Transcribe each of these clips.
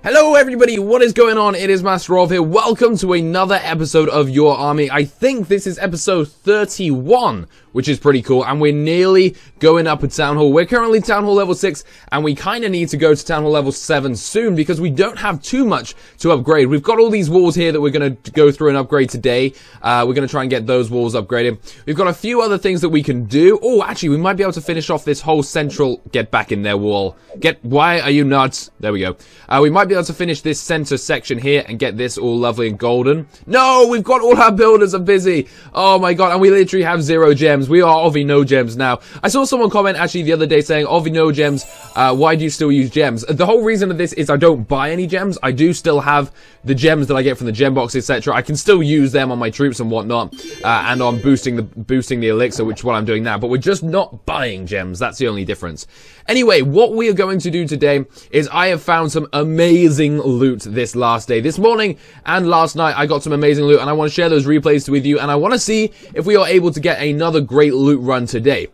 Hello everybody, what is going on? It is Master of here. Welcome to another episode of Your Army. I think this is episode 31, which is pretty cool, and we're nearly going up a Town Hall. We're currently Town Hall level 6, and we kind of need to go to Town Hall level 7 soon, because we don't have too much to upgrade. We've got all these walls here that we're going to go through and upgrade today. We're going to try and get those walls upgraded. We've got a few other things that we can do. Oh, actually, we might be able to finish off this whole central... Get back in there, wall. Why are you nuts? There we go. We might be able to finish this center section here and get this all lovely and golden. No, we've got all our builders are busy. Oh my god, and we literally have 0 gems. We are Ovi no gems now. I saw someone comment actually the other day saying, Ovi no gems, why do you still use gems? The whole reason of this is I don't buy any gems. I do still have the gems that I get from the gem box, etc. I can still use them on my troops and whatnot, and on boosting the elixir, which is what I'm doing now. But we're just not buying gems. That's the only difference. Anyway, what we are going to do today is I have found some amazing loot this last day. This morning and last night I got some amazing loot, and I want to share those replays with you, and I want to see if we are able to get another great loot run today.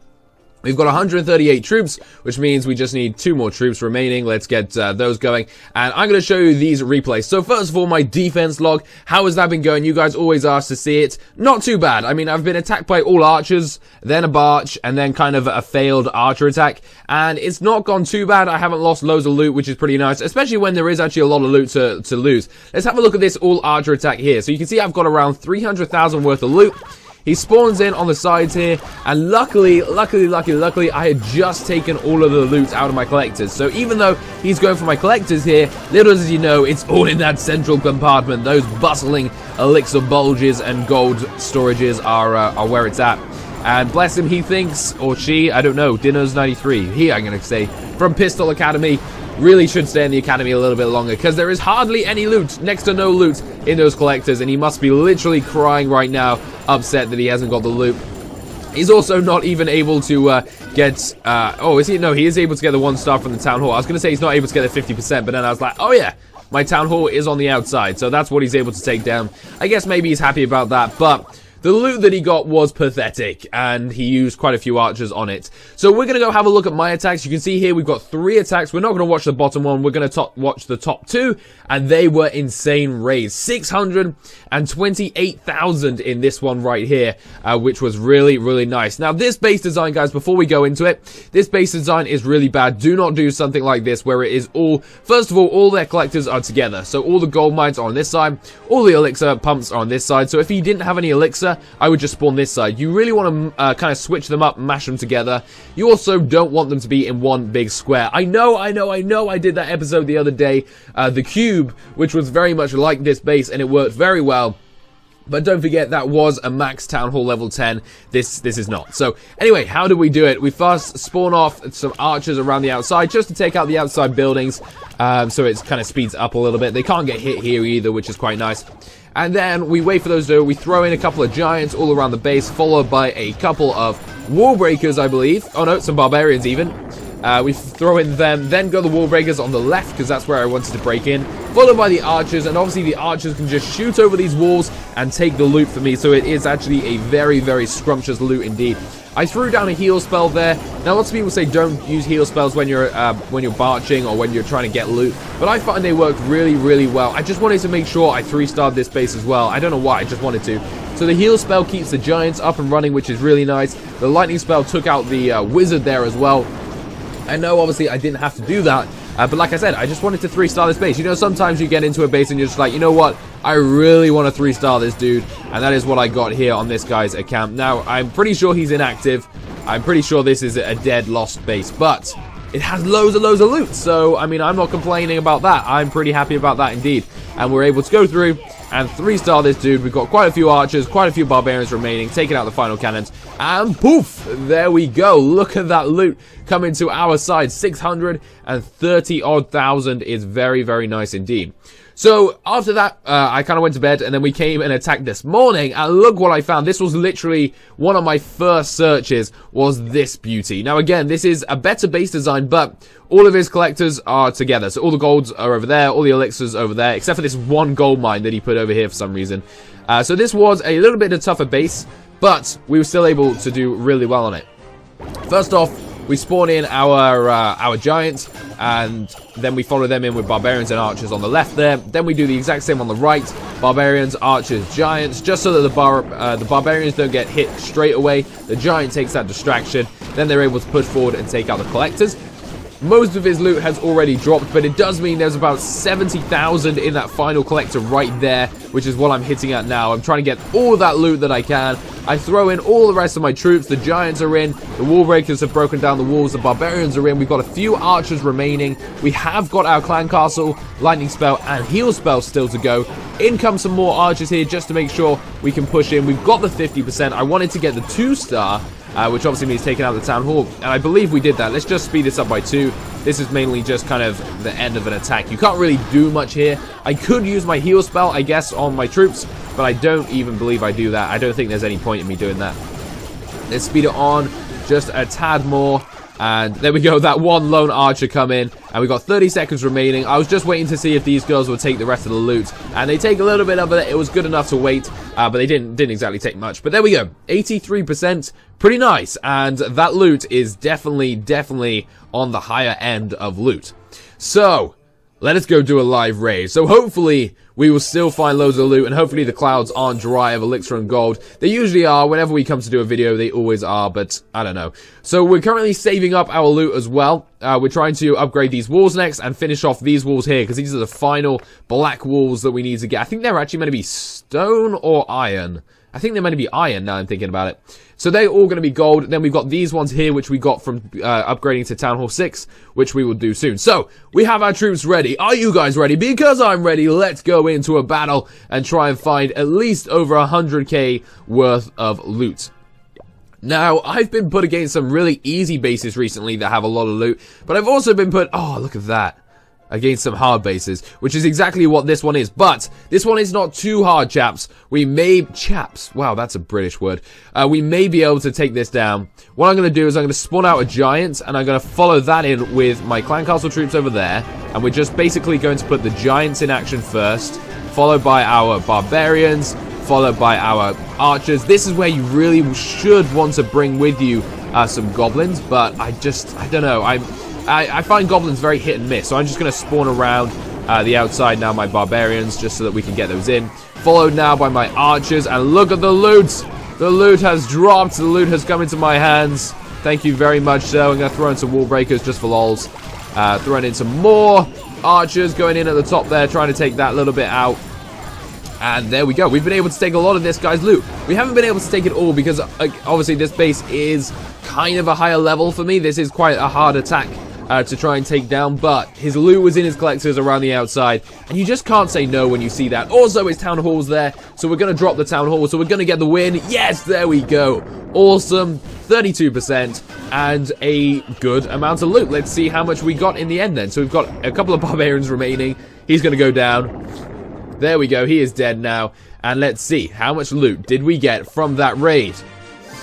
We've got 138 troops, which means we just need 2 more troops remaining. Let's get those going. And I'm going to show you these replays. So first of all, my defense log. How has that been going? You guys always ask to see it. Not too bad. I mean, I've been attacked by all archers, then a barch, and then kind of a failed archer attack. And it's not gone too bad. I haven't lost loads of loot, which is pretty nice, especially when there is actually a lot of loot to lose. Let's have a look at this all archer attack here. So you can see I've got around 300,000 worth of loot. He spawns in on the sides here, and luckily, I had just taken all of the loot out of my collectors. So even though he's going for my collectors here, little as you know, it's all in that central compartment. Those bustling elixir bulges and gold storages are where it's at. And bless him, he thinks, or she, I don't know, Dinos93, he, I'm going to say, from Pistol Academy, really should stay in the academy a little bit longer, because there is hardly any loot, next to no loot in those collectors, and he must be literally crying right now, upset that he hasn't got the loot. He's also not even able to get, oh, is he? No, he is able to get the 1 star from the Town Hall. I was going to say he's not able to get the 50%, but then I was like, oh yeah, my Town Hall is on the outside, so that's what he's able to take down. I guess maybe he's happy about that, but... the loot that he got was pathetic, and he used quite a few archers on it. So we're going to go have a look at my attacks. You can see here we've got 3 attacks. We're not going to watch the bottom one. We're going to watch the top 2, and they were insane raids. 628,000 in this one right here, which was really, really nice. Now, this base design, guys, before we go into it, this base design is really bad. Do not do something like this where it is all... first of all their collectors are together. So all the gold mines are on this side. All the elixir pumps are on this side. So if you didn't have any elixir, I would just spawn this side. You really want to kind of switch them up, mash them together. You also don't want them to be in one big square. I know I did that episode the other day, The Cube, which was very much like this base, and it worked very well. But don't forget, that was a max Town Hall level 10. This is not. So, anyway, how do we do it? We first spawn off some archers around the outside, just to take out the outside buildings, so it kind of speeds up a little bit. They can't get hit here either, which is quite nice. And then we wait for those to... we throw in a couple of giants all around the base, followed by a couple of wall breakers, I believe. Oh no, some barbarians even. We throw in them, then go the wall breakers on the left, because that's where I wanted to break in, followed by the archers, and obviously the archers can just shoot over these walls and take the loot for me, so it is actually a very, very scrumptious loot indeed. I threw down a heal spell there. Now, lots of people say don't use heal spells when you're barching or when you're trying to get loot, but I find they work really, really well. I just wanted to make sure I 3-starred this base as well. I don't know why, I just wanted to. So the heal spell keeps the giants up and running, which is really nice. The lightning spell took out the wizard there as well. I know, obviously, I didn't have to do that, but like I said, I just wanted to 3-star this base. You know, sometimes you get into a base and you're just like, you know what, I really want to 3-star this dude, and that is what I got here on this guy's account. Now, I'm pretty sure he's inactive. I'm pretty sure this is a dead, lost base, but it has loads of loot, so, I mean, I'm not complaining about that. I'm pretty happy about that indeed, and we're able to go through and 3-star this dude. We've got quite a few archers, quite a few barbarians remaining, taking out the final cannons, and poof, there we go. Look at that loot coming to our side. 630-odd thousand is very, very nice indeed. So after that, I kind of went to bed, and then we came and attacked this morning, and look what I found. This was literally one of my first searches, was this beauty. Now again, this is a better base design, but all of his collectors are together. So all the golds are over there, all the elixirs over there, except for this one gold mine that he put over here for some reason. So this was a little bit of a tougher base, but we were still able to do really well on it. First off, we spawn in our giants, and then we follow them in with barbarians and archers on the left there. Then we do the exact same on the right, barbarians, archers, giants, just so that the barbarians don't get hit straight away. The giant takes that distraction, then they're able to push forward and take out the collectors. Most of his loot has already dropped, but it does mean there's about 70,000 in that final collector right there, which is what I'm hitting at now. I'm trying to get all of that loot that I can. I throw in all the rest of my troops. The giants are in. The wall breakers have broken down the walls. The barbarians are in. We've got a few archers remaining. We have got our clan castle, lightning spell, and heal spell still to go. In come some more archers here just to make sure we can push in. We've got the 50%. I wanted to get the 2-star. Which obviously means taking out the town hall, and I believe we did that. Let's just speed this up by 2. This is mainly just kind of the end of an attack. You can't really do much here. I could use my heal spell, I guess, on my troops, but I don't even believe I do that. I don't think there's any point in me doing that. Let's speed it on just a tad more. And there we go, that one lone archer come in, and we've got 30 seconds remaining. I was just waiting to see if these girls would take the rest of the loot, and they take a little bit of it. It was good enough to wait, but they didn't exactly take much. But there we go, 83%, pretty nice, and that loot is definitely on the higher end of loot. So, let us go do a live raid. So hopefully we will still find loads of loot, and hopefully the clouds aren't dry of elixir and gold. They usually are. Whenever we come to do a video, they always are, but I don't know. So we're currently saving up our loot as well. We're trying to upgrade these walls next and finish off these walls here, because these are the final black walls that we need to get. I think they're actually meant to be stone or iron. I think they're meant to be iron now I'm thinking about it. So they're all going to be gold. Then we've got these ones here, which we got from upgrading to Town Hall 6, which we will do soon. So, we have our troops ready. Are you guys ready? Because I'm ready, let's go into a battle and try and find at least over 100k worth of loot. Now, I've been put against some really easy bases recently that have a lot of loot, but I've also been put... Oh, look at that. Against some hard bases, which is exactly what this one is. But this one is not too hard, chaps. We may... Chaps. Wow, that's a British word. We may be able to take this down. What I'm going to do is I'm going to spawn out a giant, and I'm going to follow that in with my clan castle troops over there. And we're just basically going to put the giants in action first, followed by our barbarians, followed by our archers. This is where you really should want to bring with you some goblins, but I don't know. I find goblins very hit and miss, so I'm just going to spawn around the outside now, my barbarians, just so that we can get those in. Followed now by my archers, and look at the loot! The loot has dropped, the loot has come into my hands. Thank you very much, so I'm going to throw in some wall breakers just for lols. Throwing in some more archers, going in at the top there, trying to take that little bit out. And there we go. We've been able to take a lot of this guy's loot. We haven't been able to take it all because, obviously, this base is kind of a higher level for me. This is quite a hard attack to try and take down, but his loot was in his collectors around the outside, and you just can't say no when you see that. Also, his town hall's there, so we're going to drop the town hall, so we're going to get the win. Yes, there we go. Awesome. 32% and a good amount of loot. Let's see how much we got in the end then. So we've got a couple of barbarians remaining. He's going to go down. There we go. He is dead now. And let's see, how much loot did we get from that raid?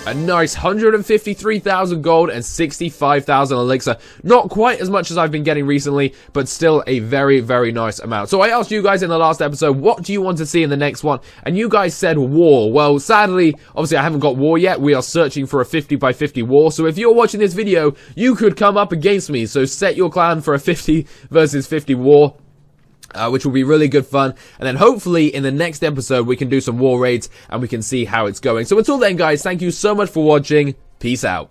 A nice 153,000 gold and 65,000 elixir. Not quite as much as I've been getting recently, but still a very, very nice amount. So I asked you guys in the last episode, what do you want to see in the next one? And you guys said war. Well, sadly, obviously I haven't got war yet. We are searching for a 50 by 50 war. So if you're watching this video, you could come up against me. So set your clan for a 50 versus 50 war. Which will be really good fun, and then hopefully in the next episode we can do some war raids and we can see how it's going. So until then guys, thank you so much for watching, peace out.